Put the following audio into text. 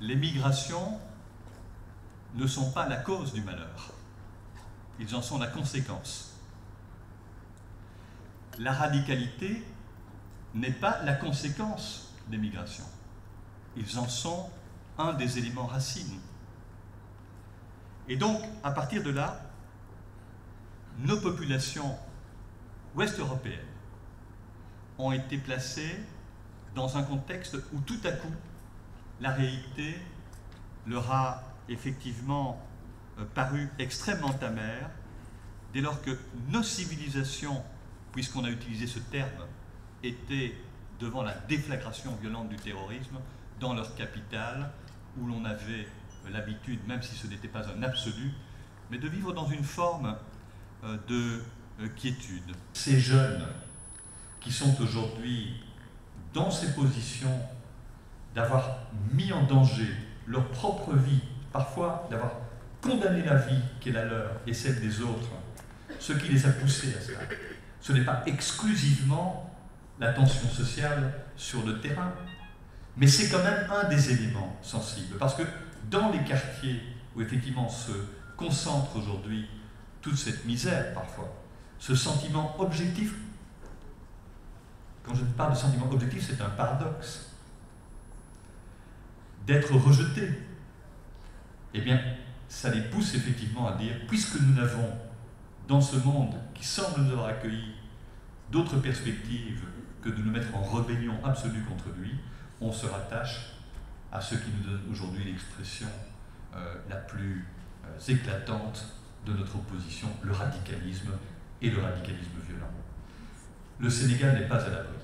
les migrations ne sont pas la cause du malheur, ils en sont la conséquence. La radicalité n'est pas la conséquence des migrations, ils en sont un des éléments racines. Et donc, à partir de là, nos populations ouest-européennes ont été placées dans un contexte où tout à coup, la réalité leur a effectivement paru extrêmement amère, dès lors que nos civilisations, puisqu'on a utilisé ce terme, étaient devant la déflagration violente du terrorisme dans leur capitale, où l'on avait l'habitude, même si ce n'était pas un absolu, mais de vivre dans une forme de quiétude. Ces jeunes qui sont aujourd'hui dans ces positions d'avoir mis en danger leur propre vie, parfois d'avoir condamné la vie qui est la leur et celle des autres, ce qui les a poussés à cela, ce n'est pas exclusivement la tension sociale sur le terrain, mais c'est quand même un des éléments sensibles, parce que dans les quartiers où effectivement se concentre aujourd'hui toute cette misère parfois, ce sentiment objectif, quand je parle de sentiment objectif, c'est un paradoxe, d'être rejeté, eh bien, ça les pousse effectivement à dire, puisque nous n'avons dans ce monde qui semble nous avoir accueillis d'autres perspectives que de nous mettre en rébellion absolue contre lui, on se rattache à ce qui nous donne aujourd'hui l'expression la plus éclatante de notre opposition, le radicalisme et le radicalisme violent. Le Sénégal n'est pas à l'abri.